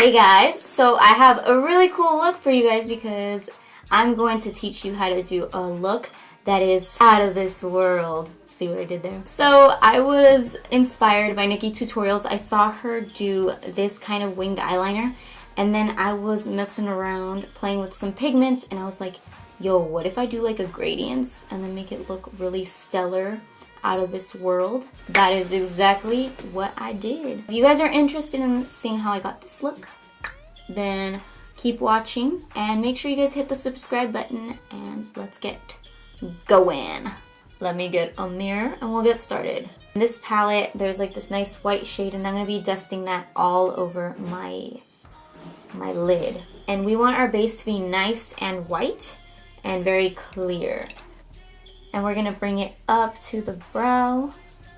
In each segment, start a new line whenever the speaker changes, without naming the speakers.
Hey guys, so I have a really cool look for you guys because I'm going to teach you how to do a look that is out of this world. See what I did there? So I was inspired by Nikki Tutorials. I saw her do this kind of winged eyeliner, and then I was messing around playing with some pigments, and I was like, yo, what if I do like a gradients and then make it look really stellar, out of this world? That is exactly what I did. If you guys are interested in seeing how I got this look, then keep watching and make sure you guys hit the subscribe button, and let's get going. Let me get a mirror and we'll get started. In this palette, there's like this nice white shade, and I'm gonna be dusting that all over my lid. And we want our base to be nice and white and very clear. And we're gonna bring it up to the brow.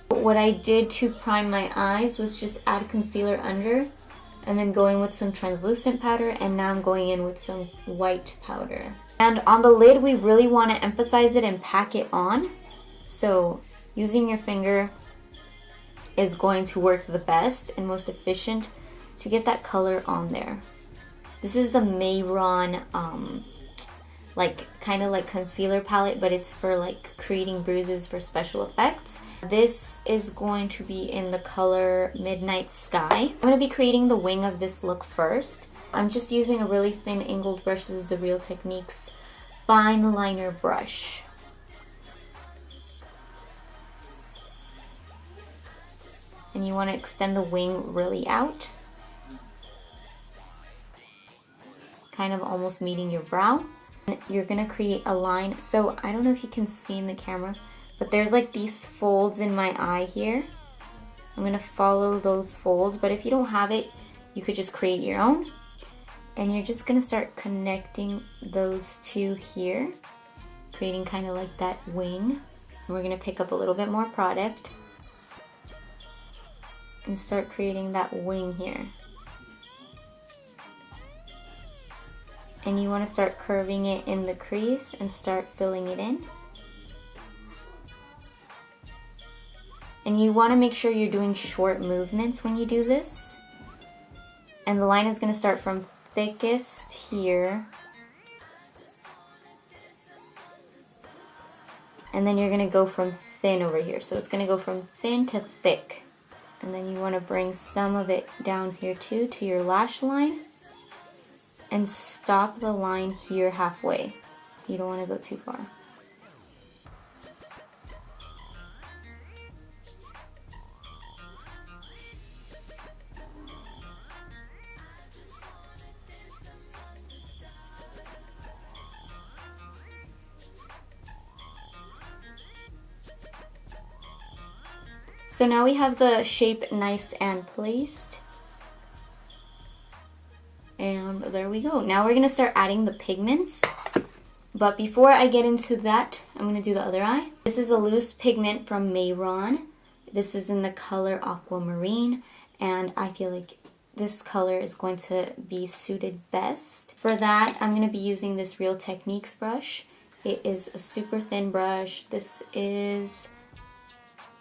What I did to prime my eyes was just add concealer under and then go in with some translucent powder, and now I'm going in with some white powder. And on the lid, we really want to emphasize it and pack it on. So using your finger is going to work the best and most efficient to get that color on there. This is the Mehron like kind of like concealer palette, but it's for like creating bruises for special effects. This is going to be in the color Midnight Sky. I'm going to be creating the wing of this look first. I'm just using a really thin angled brush. This is the Real Techniques fine liner brush. And you want to extend the wing really out, kind of almost meeting your brow. You're gonna create a line. So I don't know if you can see in the camera, but there's like these folds in my eye here. I'm gonna follow those folds, but if you don't have it, you could just create your own. And you're just gonna start connecting those two here, creating kind of like that wing. And we're gonna pick up a little bit more product and start creating that wing here. And you want to start curving it in the crease and start filling it in. And you want to make sure you're doing short movements when you do this. And the line is going to start from thickest here. And then you're going to go from thin over here. So it's going to go from thin to thick. And then you want to bring some of it down here too to your lash line. And stop the line here halfway. You don't want to go too far. So now we have the shape nice and placed. And there we go. Now we're going to start adding the pigments. But before I get into that, I'm going to do the other eye. This is a loose pigment from Mehron. This is in the color Aquamarine. And I feel like this color is going to be suited best. For that, I'm going to be using this Real Techniques brush. It is a super thin brush. This is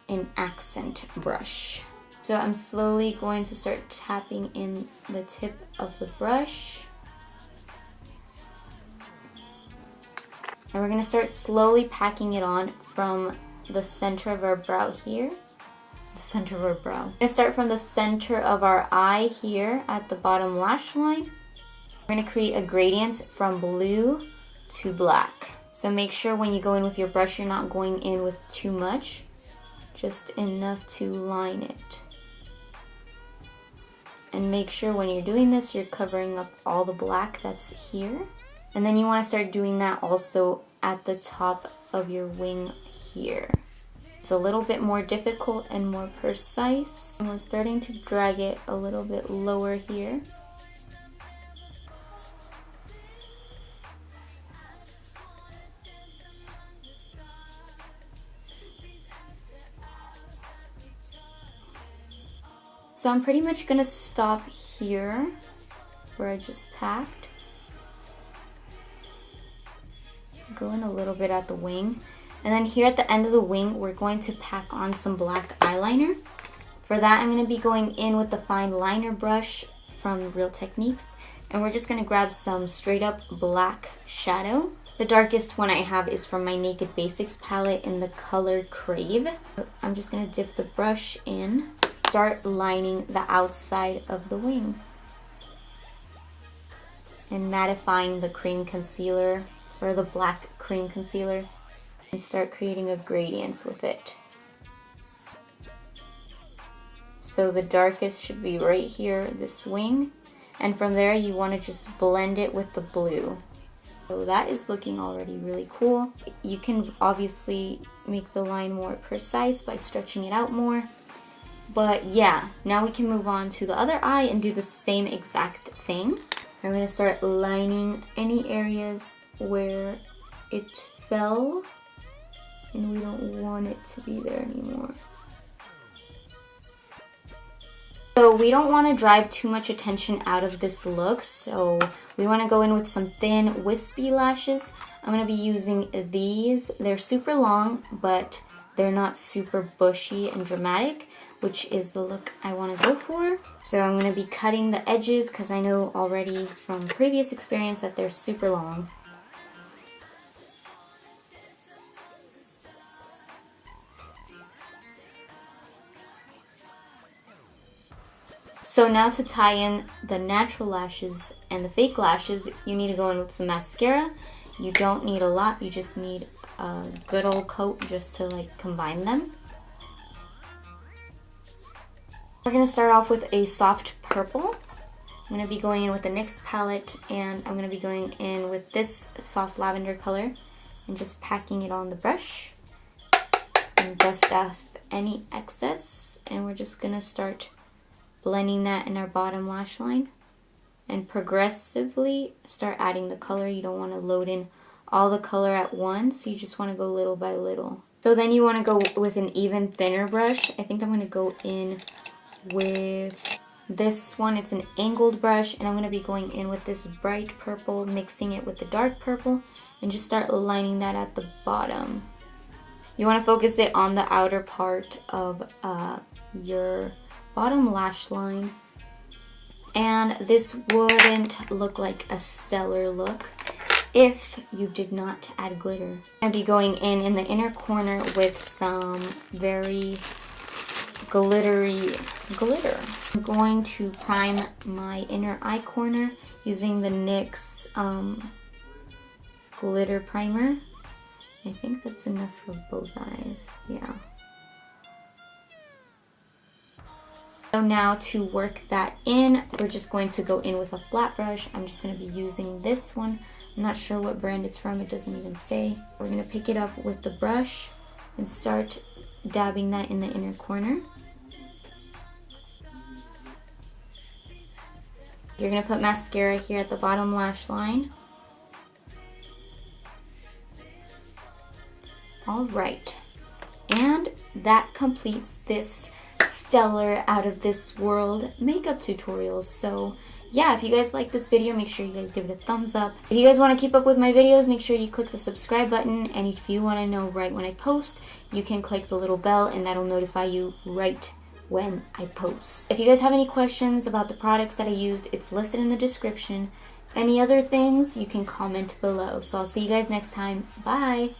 an accent brush. So I'm slowly going to start tapping in the tip of the brush. And we're going to start slowly packing it on from the center of our brow here. The center of our brow. We're going to start from the center of our eye here at the bottom lash line. We're going to create a gradient from blue to black. So make sure when you go in with your brush, you're not going in with too much. Just enough to line it. And make sure when you're doing this, you're covering up all the black that's here. And then you want to start doing that also at the top of your wing here. It's a little bit more difficult and more precise. And we're starting to drag it a little bit lower here. So I'm pretty much gonna stop here where I just packed. Go in a little bit at the wing. And then here at the end of the wing, we're going to pack on some black eyeliner. For that, I'm gonna be going in with the fine liner brush from Real Techniques. And we're just going to grab some straight up black shadow. The darkest one I have is from my Naked Basics palette in the color Crave. I'm just going to dip the brush in, start lining the outside of the wing, and mattifying the cream concealer, or the black cream concealer, and start creating a gradient with it. So the darkest should be right here, this wing, and from there you want to just blend it with the blue. So that is looking already really cool. You can obviously make the line more precise by stretching it out more. But yeah, now we can move on to the other eye and do the same exact thing. I'm going to start lining any areas where it fell and we don't want it to be there anymore. So we don't want to drive too much attention out of this look, so we want to go in with some thin, wispy lashes. I'm going to be using these. They're super long, but they're not super bushy and dramatic, which is the look I want to go for. So I'm going to be cutting the edges because I know already from previous experience that they're super long. So now to tie in the natural lashes and the fake lashes, you need to go in with some mascara. You don't need a lot, you just need a good old coat just to like combine them. We're going to start off with a soft purple. I'm going to be going in with the NYX palette, and I'm going to be going in with this soft lavender color and just packing it on the brush and dust off any excess. And we're just going to start blending that in our bottom lash line and progressively start adding the color. You don't want to load in all the color at once. You just want to go little by little. So then you want to go with an even thinner brush. I think I'm going to go in with this one. It's an angled brush, and I'm going to be going in with this bright purple, mixing it with the dark purple, and just start lining that at the bottom. You want to focus it on the outer part of your bottom lash line, and this wouldn't look like a stellar look if you did not add glitter. I'll be going in the inner corner with some very glittery glitter. I'm going to prime my inner eye corner using the NYX glitter primer. I think that's enough for both eyes, yeah. So now to work that in, we're just going to go in with a flat brush. I'm just going to be using this one. I'm not sure what brand it's from, it doesn't even say. We're going to pick it up with the brush and start dabbing that in the inner corner. You're going to put mascara here at the bottom lash line. Alright, and that completes this stellar, out of this world makeup tutorial. So yeah, if you guys like this video, make sure you guys give it a thumbs up. If you guys want to keep up with my videos, make sure you click the subscribe button, and if you want to know right when I post, you can click the little bell and that'll notify you right when I post. If you guys have any questions about the products that I used, it's listed in the description. Any other things, you can comment below. So I'll see you guys next time. Bye!